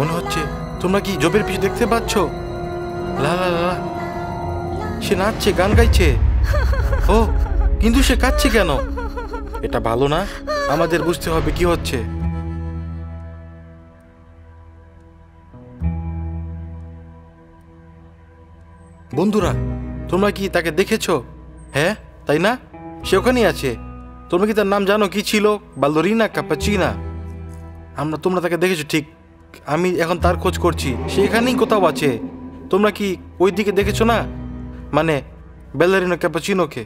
মনে হচ্ছে তোমরা কি জবের পিছু দেখতে পাচ্ছ? লা লা লা, সে নাচছে, গান গাইছে। ও কিন্তু সে কাঁদছে কেন? এটা ভালো না, আমাদের বুঝতে হবে কি হচ্ছে। বন্ধুরা, তোমরা কি তাকে দেখেছো? হ্যাঁ তাই না, সে ওখানেই আছে। তোমরা কি তার নাম জানো? কি ছিল? বালরিনা ক্যাপাচিনো। তোমরা তাকে দেখেছো ঠিক। আমি এখন তার খোঁজ করছি, সে এখানেই কোথাও আছে। তোমরা কি ওই দিকে দেখেছো না? মানে ব্যালেরিনা ক্যাপাচিনোকে।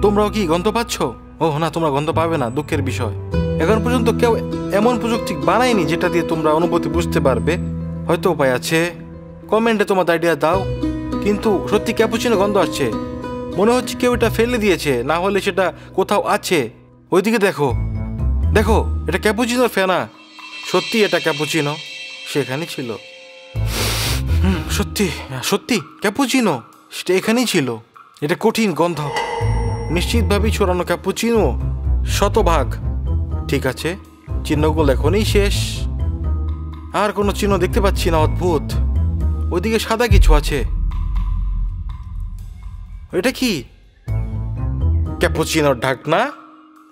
তোমরাও কি গন্ধ পাচ্ছ? ও না, তোমরা গন্ধ পাবে না, দুঃখের বিষয়। এখন পর্যন্ত কেউ এমন প্রযুক্তি বানায়নি যেটা দিয়ে তোমরা অনুভূতি বুঝতে পারবে। হয়তো উপায় আছে, কমেন্টে তোমার আইডিয়া দাও। কিন্তু সত্যি ক্যাপুচিনো গন্ধ আসছে, মনে হচ্ছে কেউ এটা ফেলে দিয়েছে, না হলে সেটা কোথাও আছে। ওইদিকে দেখো, দেখো, এটা ক্যাপুচিনোর ফেনা। সত্যি এটা ক্যাপুচিনো, সেখানেই ছিল। সত্যি সত্যি ক্যাপুচিনো, সেটা এখানেই ছিল। এটা কঠিন গন্ধ, নিশ্চিতভাবেই ছড়ানো ক্যাপুচিনো, শতভাগ। ঠিক আছে, চিহ্নগুলো এখনই শেষ। আর কোনো চিহ্ন দেখতে পাচ্ছি না, অদ্ভুত। ওইদিকে সাদা কিছু আছে, এটা কি? ক্যাপুচিনোর ঢাকনা।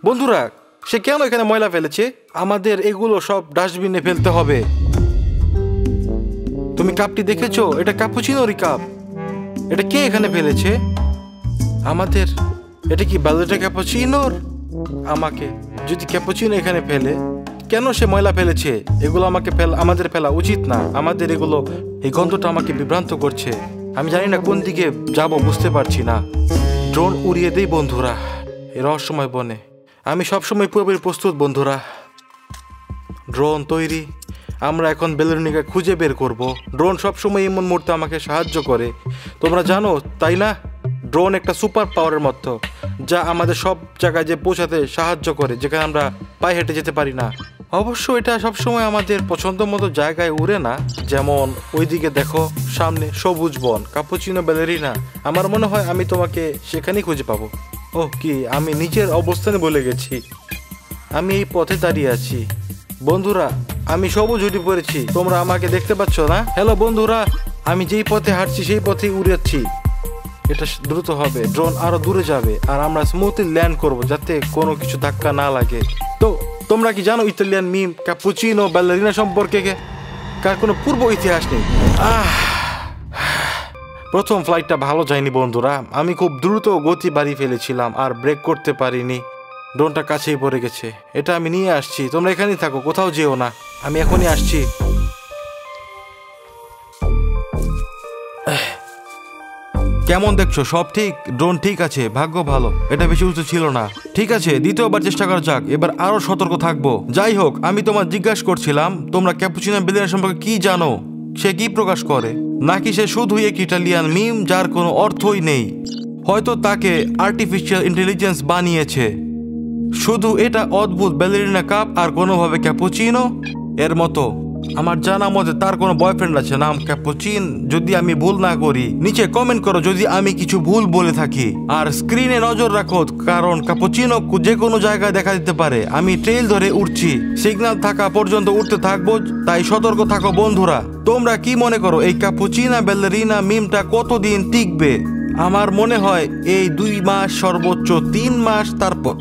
বন্ধুরা, সে কেন এখানে ময়লা ফেলেছে? আমাদের এগুলো সব ডাস্টবিনে ফেলতে হবে। তুমি কাপটি দেখেছো? এটা ক্যাপুচিনোরই কাপ। এটা কে এখানে ফেলেছে? আমাদের। এটা কি বালতিটা ক্যাপুচিনোর? আমাকে যদি ক্যাপুচিনো এখানে ফেলে, কেন সে ময়লা ফেলেছে? এগুলো আমাদের ফেলা উচিত না। আমাদের এগুলো, এই গন্ধটা আমাকে বিভ্রান্ত করছে। আমি জানি না কোন দিকে যাব, বুঝতে পারছি না। ড্রোন উড়িয়ে দেই বন্ধুরা, এই রহস্যময় বনে। আমি সবসময় পুরোপুরি প্রস্তুত বন্ধুরা। ড্রোন তৈরি। আমরা এখন ব্যালেরিনাকে খুঁজে বের করব। ড্রোন সবসময় এমন মুহূর্তে আমাকে সাহায্য করে, তোমরা জানো তাই না? ড্রোন একটা সুপার পাওয়ারের মতো, যা আমাদের সব জায়গায় যে পৌঁছাতে সাহায্য করে, যেখানে আমরা পায়ে হেঁটে যেতে পারি না। অবশ্য এটা সবসময় আমাদের পছন্দ মতো জায়গায় উড়ে না। যেমন ওইদিকে দেখো, সামনে সবুজ বন, ক্যাপুচিনো ব্যালেরিনা। আমার মনে হয় আমি তোমাকে সেখানেই খুঁজে পাবো। ও কি, আমি নিজের অবস্থানে বলে গেছি। আমি এই পথে দাঁড়িয়ে আছি বন্ধুরা। আমি সবুজ হুডি পরেছি, তোমরা আমাকে দেখতে পাচ্ছ না? হ্যালো বন্ধুরা, আমি যেই পথে হাঁটছি সেই পথেই উড়াচ্ছি। এটা দ্রুত হবে, ড্রোন আরো দূরে যাবে, আর আমরা স্মুথলি ল্যান্ড করব যাতে কোনো কিছু ধাক্কা না লাগে। তো তোমরা কি জানো ইতালিয়ান মিম ক্যাপুচিনো ব্যালেরিনা সম্পর্কে? কার কোনো পূর্ব ইতিহাস নেই। প্রথম ফ্লাইটটা ভালো যায়নি বন্ধুরা। আমি খুব দ্রুত গতি বাড়িয়ে ফেলেছিলাম আর ব্রেক করতে পারিনি। ড্রোনটা কাছেই পড়ে গেছে। এটা আমি নিয়ে আসছি, তোমরা এখানেই থাকো, কোথাও যেও না। আমি এখনই আসছি। কেমন দেখছো? সব ঠিক? ড্রোন ঠিক আছে, ভাগ্য ভালো, এটা বেশি উঁচু ছিল না। ঠিক আছে, দ্বিতীয়বার চেষ্টা করা যাক, এবার আরো সতর্ক থাকবো। যাই হোক, আমি তোমার জিজ্ঞাসা করছিলাম, তোমরা ক্যাপুচিনো ব্যালেরিনা সম্পর্কে কি জানো? সে কি প্রকাশ করে? নাকি সে শুধুই এক ইটালিয়ান মিম যার কোনো অর্থই নেই? হয়তো তাকে আর্টিফিশিয়াল ইন্টেলিজেন্স বানিয়েছে। শুধু এটা অদ্ভুত ব্যালেরিনা কাপ আর কোনোভাবে ক্যাপুচিনো এর মতো। আমার জানা মতে তার কোনো বয়ফ্রেন্ড আছে, নাম ক্যাপুচিন, যদি আমি ভুল না করি। নিচে কমেন্ট করো যদি আমি কিছু ভুল বলে থাকি। আর স্ক্রিনে নজর রাখো, কারণ ক্যাপুচিনো যে কোনো জায়গায় দেখা দিতে পারে। আমি ট্রেল ধরে উঠছি, সিগন্যাল থাকা পর্যন্ত উঠতে থাকবো, তাই সতর্ক থাকো বন্ধুরা। তোমরা কি মনে করো এই ক্যাপুচিনো ব্যালেরিনা মিমটা কতদিন টিকবে? আমার মনে হয় এই 2 মাস, সর্বোচ্চ 3 মাস, তারপর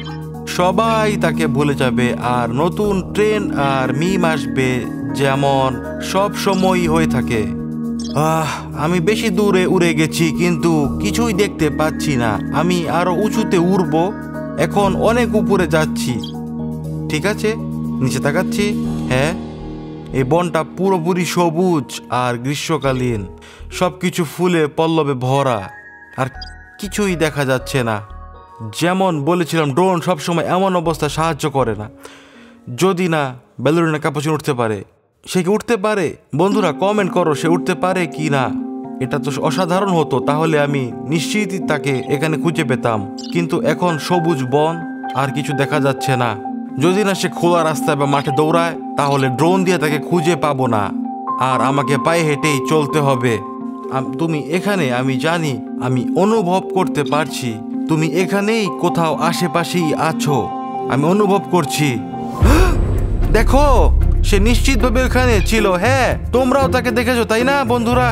সবাই তাকে ভুলে যাবে আর নতুন ট্রেন আর মিম আসবে, যেমন সব সময়ই হয়ে থাকে। আমি বেশি দূরে উড়ে গেছি, কিন্তু কিছুই দেখতে পাচ্ছি না। আমি আরো উঁচুতে উড়ব, এখন অনেক উপরে যাচ্ছি। ঠিক আছে, নিচে তাকাচ্ছি। হ্যাঁ, এই বনটা পুরোপুরি সবুজ আর গ্রীষ্মকালীন, সবকিছু ফুলে পল্লবে ভরা, আর কিছুই দেখা যাচ্ছে না। যেমন বলেছিলাম, ড্রোন সবসময় এমন অবস্থা সাহায্য করে না। যদি না ব্যালেরিনা ক্যাপুচিনো উঠতে পারে, সে কি উঠতে পারে? বন্ধুরা কমেন্ট করো, সে উঠতে পারে কি না। এটা তো অসাধারণ হতো, তাহলে আমি নিশ্চিতই তাকে এখানে খুঁজে পেতাম। কিন্তু এখন সবুজ বন, আর কিছু দেখা যাচ্ছে না। যদি না সে খোলা রাস্তায় বা মাঠে দৌড়ায়, তাহলে ড্রোন দিয়ে তাকে খুঁজে পাবো না, আর আমাকে পায়ে হেঁটেই চলতে হবে। তুমি এখানে, আমি জানি, আমি অনুভব করতে পারছি তুমি এখানেই কোথাও আশেপাশেই আছো। আমি অনুভব করছি। দেখো, সে নিশ্চিতভাবে ওখানে ছিল। হ্যাঁ, তোমরাও তাকে দেখেছো তাই না বন্ধুরা?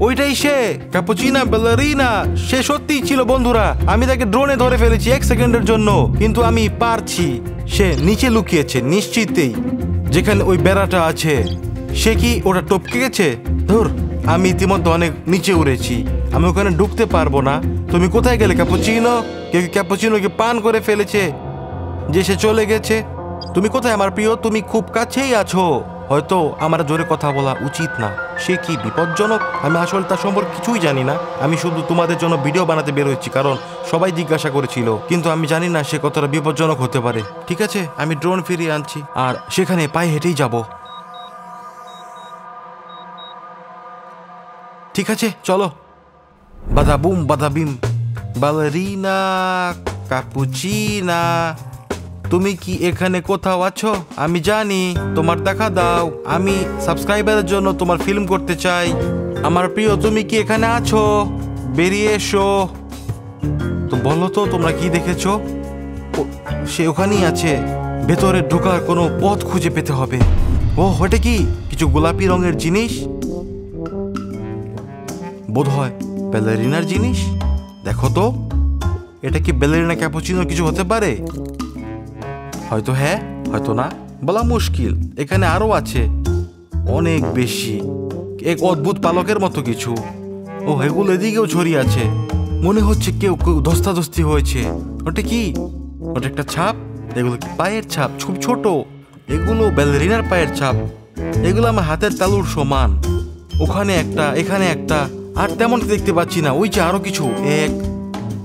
ওইটাই সে, ক্যাপুচিনা ব্যালেরিনা। সে সত্যিই ছিল বন্ধুরা। আমি তাকে ড্রোনে ধরে ফেলেছি 1 সেকেন্ডের জন্য, কিন্তু আমি পারছি। সে নিচে লুকিয়েছে নিশ্চিতই, যেখানে ওই বেড়াটা আছে। সে কি ওটা টপকে গেছে? ধুর, আমি ইতিমধ্যে অনেক নিচে উড়েছি, আমি ওখানে ঢুকতে পারবো না। তুমি কোথায় গেলে ক্যাপুচিনো? কেউ কি ক্যাপুচিনোকে পান করে ফেলেছে যে সে চলে গেছে? তুমি কোথায় আমার প্রিয়? তুমি খুব কাছেই আছো। হয়তো আমার জোরে কথা বলা উচিত না। সে কি বিপজ্জনক? আমি আসলে তার সম্পর্কে কিছুই জানি না। আমি শুধু তোমাদের জন্য ভিডিও বানাতে বের হয়েছি, কারণ সবাই জিজ্ঞাসা করেছিল, কিন্তু আমি জানি না সে কতটা বিপজ্জনক হতে পারে। ঠিক আছে, আমি ড্রোন ফিরিয়ে আনছি আর সেখানে পায়ে হেঁটেই যাব। ঠিক আছে, চলো। বাদাবুম বাদাবিম। ব্যালেরিনা ক্যাপুচিনা, তুমি কি এখানে কোথাও আছো? আমি জানি, তোমার দেখা দাও। আমি সাবস্ক্রাইবারের জন্য তোমার ফিল্ম করতে চাই। আমার প্রিয়, তুমি কি এখানে আছো? বেরিয়ে এসো। তো বলো তো, তোমরা কি দেখেছো? সে ওখানেই আছে। ভেতরে ঢোকার কোনো পথ খুঁজে পেতে হবে। ও, ওটা কি কিছু গোলাপি রঙের জিনিস? বোধ হয় ব্যালেরিনার জিনিস। দেখো তো, এটা কি ব্যালেরিনা ক্যাপুচিনোর কিছু হতে পারে? হয়তো হ্যাঁ, হয়তো না, বলা মুশকিল। এখানে আরো আছে, অনেক বেশি। এক অদ্ভুত পালকের মতো কিছু। ও, এগুলো এদিকেও ছড়িয়ে আছে। মনে হচ্ছে কেউ কেউ ধস্তাধস্তি হয়েছে। ওটা কি? ওটা একটা ছাপ। এগুলো কি পায়ের ছাপ? খুব ছোট। এগুলো ব্যালেরিনার পায়ের ছাপ। এগুলো আমার হাতের তালুর সমান। ওখানে একটা, এখানে একটা, আর তেমন দেখতে পাচ্ছি না। ওই যে আরো কিছু, 1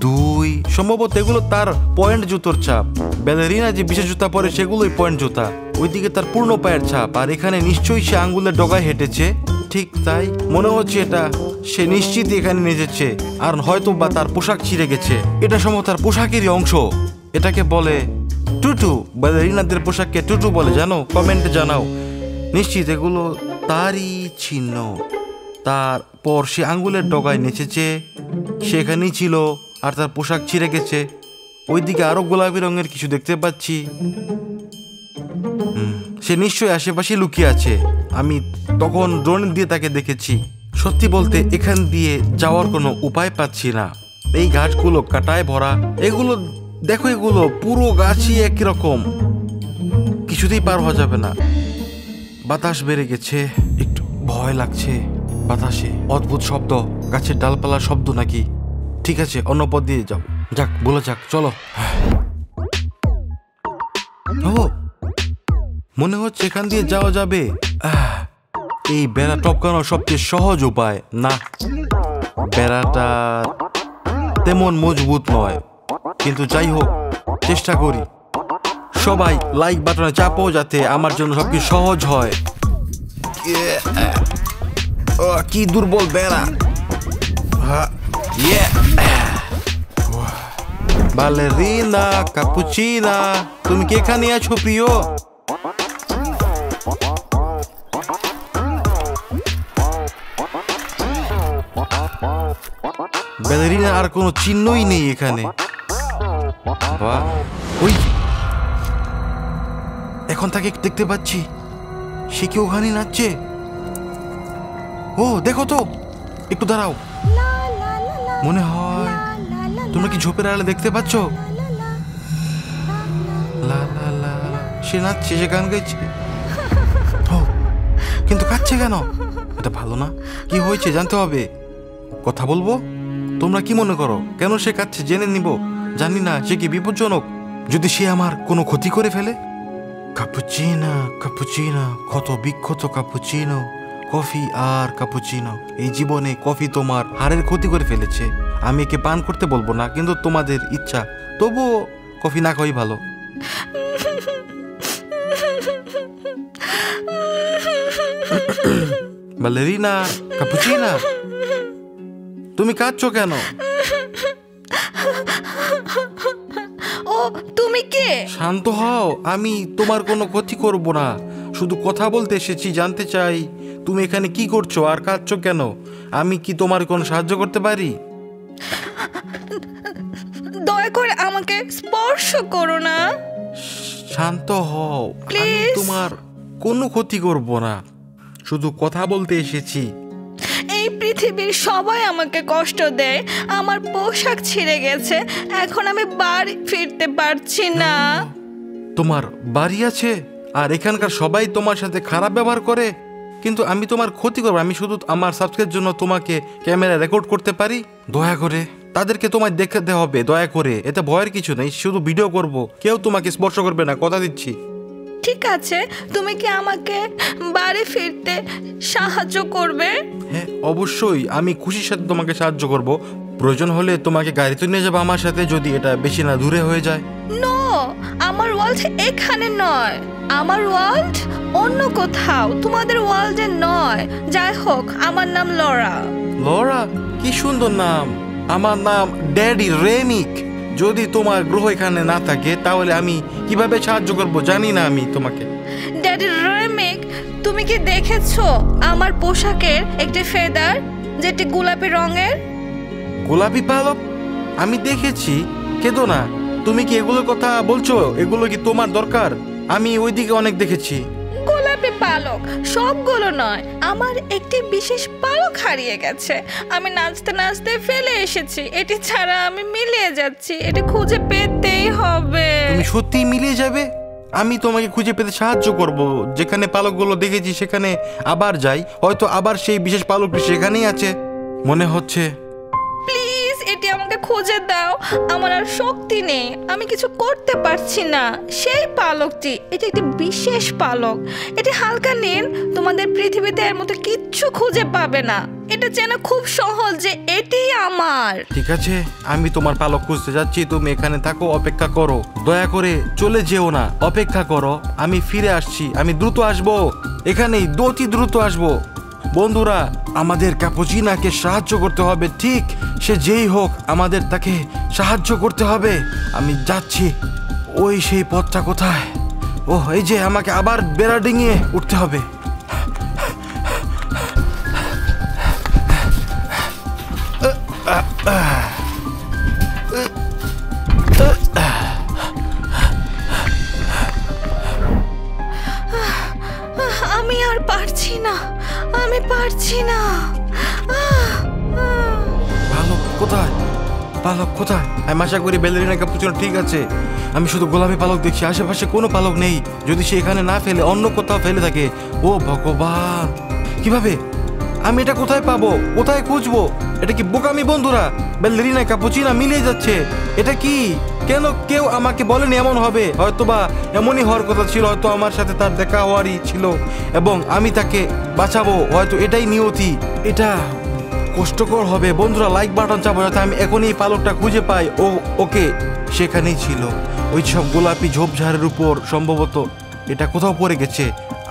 2, সম্ভবত এগুলো তার পয়েন্ট জুতোর ছাপ। ব্যালেরিনা যে বিশেষ জুতা পরে সেগুলোই পয়েন্ট জুতা। ওইদিকে তার পূর্ণ পায়ের ছাপ। আর এখানে নিশ্চয়ই সে আঙ্গুলের ডগায় হেঁটেছে। ঠিক তাই মনে হচ্ছে। এটা সে নিশ্চিতই এখানে নেচেছে, আর হয়তো বা তার পোশাক ছিঁড়ে গেছে। এটা সম্ভবত তার পোশাকেরই অংশ। এটাকে বলে টুটু। ব্যালেরিনাদের পোশাককে টুটু বলে, জানো? কমেন্টে জানাও। নিশ্চিত এগুলো তারই চিহ্ন। তারপর সে আঙ্গুলের ডগায় নেচেছে, সেখানেই ছিল, আর তার পোশাক ছিঁড়ে গেছে। ওইদিকে আরো গোলাপি রঙের কিছু দেখতে পাচ্ছি। সে নিশ্চয়ই আশেপাশে লুকিয়ে আছে। আমি তখন ড্রোন দিয়ে তাকে দেখেছি। সত্যি বলতে এখান দিয়ে যাওয়ার কোনো উপায় পাচ্ছি না। এই গাছগুলো কাটায় ভরা। এগুলো দেখো, এগুলো পুরো গাছই একই রকম। কিছুতেই পার হওয়া যাবে না। বাতাস বেড়ে গেছে, একটু ভয় লাগছে। বাতাসে অদ্ভুত শব্দ, গাছের ডালপালার শব্দ নাকি? ঠিক আছে, অন্য পথ দিয়ে যাও। যাক, বলে যাক, চলো। ও, মনে হচ্ছে এখান দিয়ে যাওয়া যাবে। এই বেড়া টপকানোর সবচেয়ে সহজ উপায়। না, বেড়াটা তেমন মজবুত নয়, কিন্তু যাই হোক, চেষ্টা করি। সবাই লাইক বাটনে চাপো যাতে আমার জন্য সবকিছু সহজ হয়। কি দুর্বল বেড়া। ব্যালেরিনা ক্যাপুচিনা, তুমি কি এখানে আছো প্রিয়? ব্যালেরিনা আর কোনো চিহ্নই নেই এখানে। বাহ, ওই এখন তাকে দেখতে পাচ্ছি। সে কি ওখানে নাচছে? ও, দেখো তো, একটু দাঁড়াও। মনে হয় তোমরা কি ঝোপের আড়ালে দেখতে পাচ্ছ? লা লা লা, সে নাচছে, সে গান গাইছে। কিন্তু কাঁদছে কেন? এটা ভালো না। কি হয়েছে জানতে হবে। কথা বলবো। তোমরা কি মনে করো কেন সে কাঁদছে? জেনে নিব। জানি না সে কি বিপজ্জনক। যদি সে আমার কোনো ক্ষতি করে ফেলে। ক্যাপুচিনো, ক্যাপুচিনো, ক্ষত বিক্ষত ক্যাপুচিনো। কফি আর ক্যাপুচিনো। এই জীবনে কফি তোমার হাড়ের ক্ষতি করে ফেলেছে। আমি একে পান করতে বলবো না, কিন্তু তোমাদের ইচ্ছা। তবুও কফি না খাওয়াই ভালো। ব্যালেরিনা ক্যাপুচিনো, তুমি কাঁদছো কেন? ও, তুমি কে? শান্ত হও, আমি তোমার কোনো ক্ষতি করব না। শুধু কথা বলতে এসেছি। জানতে চাই তুমি এখানে কি করছো আর কাঁদছো কেন? আমি কি তোমার কোনো সাহায্য করতে পারি? দয়া করে আমাকে স্পর্শ করো না। শান্ত হও, আমি প্লিজ। তোমার কোনো ক্ষতি করব না, শুধু কথা বলতে এসেছি। এই পৃথিবীর সবাই আমাকে কষ্ট দেয়, আমার পোশাক ছিঁড়ে গেছে, এখন আমি বাড়ি ফিরতে পারছি না। তোমার বাড়ি আছে আর এখানকার সবাই তোমার সাথে খারাপ ব্যবহার করে, কিন্তু আমি তোমার ক্ষতি করবো? আমি শুধু আমার সাবস্ক্রাইবের জন্য তোমাকে ক্যামেরা রেকর্ড করতে পারি? দয়া করে তাদেরকে তোমায় দেখাতে হবে, দয়া করে। এতে ভয়ের কিছু নেই, শুধু ভিডিও করব, কেউ তোমাকে স্পর্শ করবে না, কথা দিচ্ছি। ঠিক আছে, তুমি কি আমাকে বাড়ি ফিরতে সাহায্য করবে? হ্যাঁ অবশ্যই, আমি খুশির সাথে তোমাকে সাহায্য করব। প্রয়োজন হলে তোমাকে গাড়িতে নিয়ে যাবো আমার সাথে, যদি এটা বেশি না দূরে হয়ে যায়। নো, আমার ওয়ার্ল্ড এখানে নয়, আমার ওয়ার্ল্ড অন্য কোথাও, তোমাদের ওয়ার্ল্ডে নয়। যাই হোক, আমার নাম লরা। লরা? কি সুন্দর নাম। আমার নাম ড্যাডি রেমিক। যদি তোমার গ্রহ এখানে না থাকে তাহলে আমি কিভাবে সাহায্য করব জানি না আমি তোমাকে। ড্যাডি রেমিক, তুমি কি দেখেছো আমার পোশাকের একটি ফেদার, যেটি গোলাপি রঙের? গোলাপি পালক? আমি দেখেছি, কেঁদো না। তুমি কি এগুলোর কথা বলছো? এগুলো কি তোমার দরকার? আমি ওইদিকে অনেক দেখেছি। গোলাপি পালক সবগুলো নয়, আমার একটি বিশেষ পালক হারিয়ে গেছে। আমি নাচতে নাচতে ফেলে এসেছি, এটি ছাড়া আমি মিলিয়ে যাচ্ছি, এটি খুঁজে পেতেই হবে। তুমি সত্যিই মিলিয়ে যাবে? আমি তোমাকে খুঁজে পেতে সাহায্য করব। যেখানে পালকগুলো দেখেছি সেখানে আবার যাই, হয়তো আবার সেই বিশেষ পালকটি সেখানেই আছে মনে হচ্ছে। প্লিজ এটি আমাকে খুঁজে দাও, আমার আর শক্তি নেই, আমি কিছু করতে পারছি না। সেই পালকটি, এটি একটি বিশেষ পালক, এটি হালকা নীল, তোমাদের পৃথিবীতে এর মতো কিচ্ছু খুঁজে পাবে না। এটা চেনা খুব সহজ যে এটি আমার। ঠিক আছে, আমি তোমার পালক খুঁজতে যাচ্ছি, তুমি এখানে থাকো, অপেক্ষা করো। দয়া করে চলে যেও না, অপেক্ষা করো, আমি ফিরে আসছি, আমি দ্রুত আসবো, এখানেই অতি দ্রুত আসবো। বন্ধুরা, আমাদের ক্যাপুচিনাকে সাহায্য করতে হবে, ঠিক সে যেই হোক, আমাদের তাকে সাহায্য করতে হবে। আমি যাচ্ছি। ওই সেই পথটা কোথায়? ও এই যে, আমাকে আবার বেড়া ডিঙিয়ে উঠতে হবে। আমি আর পারছি না, আমি পারছি না। পালক কোথায়? পালক কোথায়? আমি আশা করি ব্যালেরিনা ক্যাপুচিনো ঠিক আছে। আমি শুধু গোলাপি পালক দেখছি, আশেপাশে কোনো পালক নেই। যদি সে এখানে না ফেলে অন্য কোথাও ফেলে থাকে, ও ভগবান, কিভাবে আমি এটা কোথায় পাবো, কোথায় খুঁজবো? এটা কি বোকামি বন্ধুরা? ব্যালেরিনা ক্যাপুচিনো মিলিয়ে যাচ্ছে, এটা কি? কেন কেউ আমাকে বলেনি এমন হবে? হয়তোবা এমনই হওয়ার কথা ছিল, হয়তো আমার সাথে তার দেখা হওয়ারই ছিল এবং আমি তাকে বাঁচাবো, হয়তো এটাই নিয়তি। এটা কষ্টকর হবে বন্ধুরা, লাইক বাটন চাপো যাতে আমি এখনই পালকটা খুঁজে পাই। ও ওকে, সেখানেই ছিল, ওই সব গোলাপি ঝোপঝাড়ের উপর সম্ভবত। এটা কোথাও পড়ে গেছে,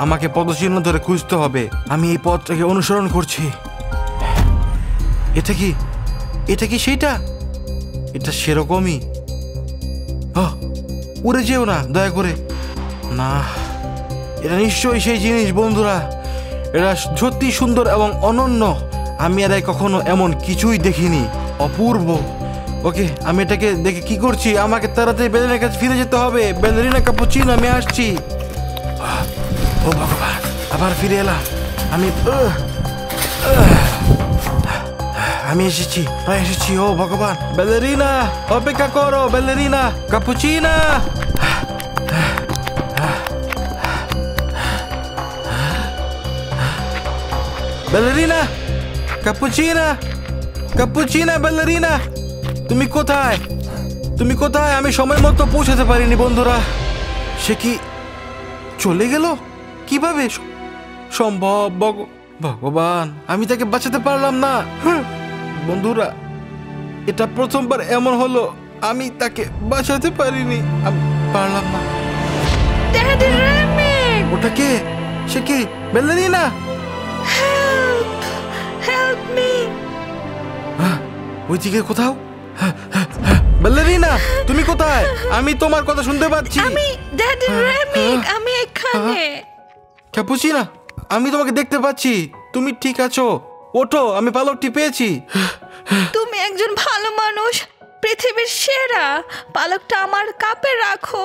আমাকে পদচিহ্ন ধরে খুঁজতে হবে। আমি এই পথটাকে অনুসরণ করছি। এটা কি? এটা কি সেইটা? এটা সেরকমই। উড়ে যেও না দয়া করে। না, এটা নিশ্চয়ই সেই জিনিস বন্ধুরা। এটা সত্যি সুন্দর এবং অনন্য, আমি আর কখনো এমন কিছুই দেখিনি, অপূর্ব। ওকে, আমি এটাকে দেখে কি করছি? আমাকে তাড়াতাড়ি ব্যালেরিনার কাছে ফিরে যেতে হবে। ব্যালেরিনা ক্যাপুচিনো, আমি আসছি। ও ভগবান, আবার ফিরে এলাম। আমি এসেছি, প্রায় এসেছি। ও ভগবান, ব্যালেরিনা অপেক্ষা করো, ballerina cappuccino. Ballerina cappuccino, cappuccino, ballerina তুমি কোথায়? তুমি কোথায়? আমি সময় মতো পৌঁছাতে পারিনি বন্ধুরা। সে কি চলে গেল? কিভাবে সম্ভব? ভগবান, আমি তাকে বাঁচাতে পারলাম না। বন্ধুরা, এটা প্রথমবার এমন হলো, আমি তাকে বাঁচাতে পারিনি, আমি পারলাম না। ড্যাডি রেমিক! ওটা কে? সে কি? ব্যালেরিনা? Help, help me! ওইদিকে কোথাও? ব্যালেরিনা, তুমি কোথায়? আমি তোমার কথা শুনতে পাচ্ছি। আমি ড্যাডি রেমিক, আমি এখানে। ক্যাপুচিনো, আমি তোমাকে দেখতে পাচ্ছি, তুমি ঠিক আছো? ওঠো, আমি পালকটি পেয়েছি। তুমি একজন ভালো মানুষ, পৃথিবীর সেরা। পালকটা আমার কাপে রাখো।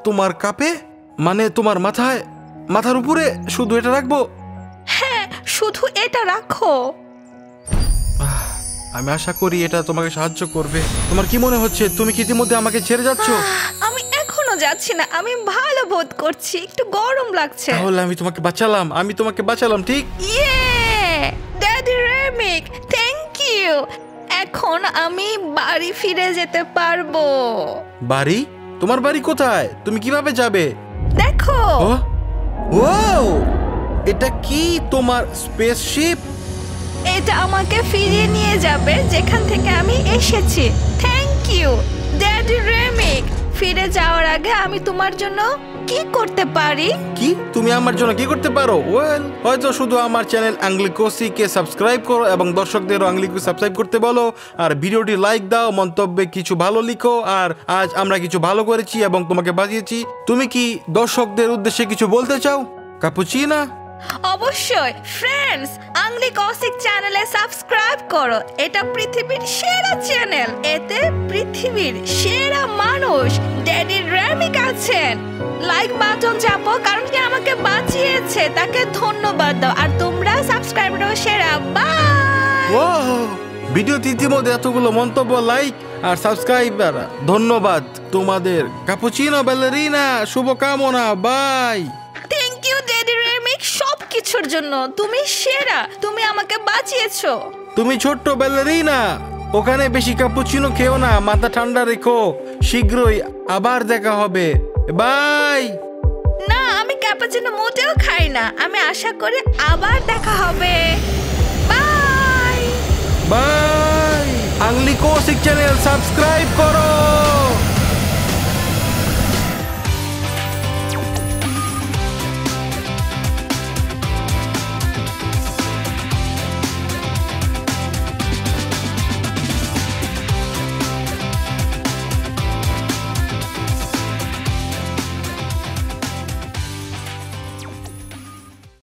তোমার কাপে? মানে তোমার মাথায়? মাথার উপরে শুধু এটা রাখবো? হ্যাঁ, শুধু এটা রাখো। আমি আশা করি এটা তোমাকে সাহায্য করবে। তোমার কি মনে হচ্ছে, তুমি কি ইতিমধ্যে আমাকে ছেড়ে যাচ্ছ? আমি এখনো যাচ্ছি না, আমি ভালো বোধ করছি, একটু গরম লাগছে। তাহলে আমি তোমাকে বাঁচালাম, ঠিক? ইয়ে, ড্যাডি রেমিক, থ্যাংক ইউ। এখন আমি বাড়ি ফিরে যেতে পারবো। বাড়ি? তোমার বাড়ি কোথায়? তুমি কিভাবে যাবে? দেখো। ও, এটা কি তোমার স্পেসশিপ? এটা আমাকে ফিরিয়ে নিয়ে যাবে যেখান থেকে আমি এসেছি। থ্যাংক ইউ ড্যাডি রেমিক। ফিরে যাওয়ার আগে আমি তোমার জন্য কি করতে পারি? কি তুমি আমার জন্য কি করতে পারো? ওয়েল, হয়তো শুধু আমার চ্যানেল আংলিকোসিকে সাবস্ক্রাইব করো এবং দর্শকদেরও আংলিকো সাবস্ক্রাইব করতে বলো, আর ভিডিওটি লাইক দাও, মন্তব্যে কিছু ভালো লিখো। আর আজ আমরা কিছু ভালো করেছি এবং তোমাকে বাঁচিয়েছি। তুমি কি দর্শকদের উদ্দেশ্যে কিছু বলতে চাও, কাপুচিনা? অবশ্যই ফ্রেন্ডস, আংলিকোসিক চ্যানেলে সাবস্ক্রাইব করো। এটা পৃথিবীর সেরা চ্যানেল। এতে পৃথিবীর সেরা মানুষ ড্যাডি রেমিক আছেন। লাইক বাটন চাপো, কারণ কি আমাকে বাঁচিয়েছে, তাকে ধন্যবাদ দাও। আর তোমরা সাবস্ক্রাইবার সেরা। বাই। ও, ভিডিওতে ইতিমধ্যে এতগুলো মন্তব্য, লাইক আর সাবস্ক্রাইবার, ধন্যবাদ তোমাদের। কাপুচিনো ব্যালেরিনা, শুভকামনা। বাই। থ্যাংক ইউ ড্যাডি রেমিক সব কিছুর জন্য। তুমি সেরা, তুমি আমাকে বাঁচিয়েছো। তুমি ছোট্ট ব্যালেরিনা, ওখানে বেশি কাপুচিনো খেও না, মাথা ঠান্ডা রেখো। শীঘ্রই আবার দেখা হবে। বাই। না, আমি ক্যাপাচিনো মোটেও খাই না। আমি আশা করি আবার দেখা হবে। Bye bye. আংলিকোসিক চ্যানেল সাবস্ক্রাইব করো।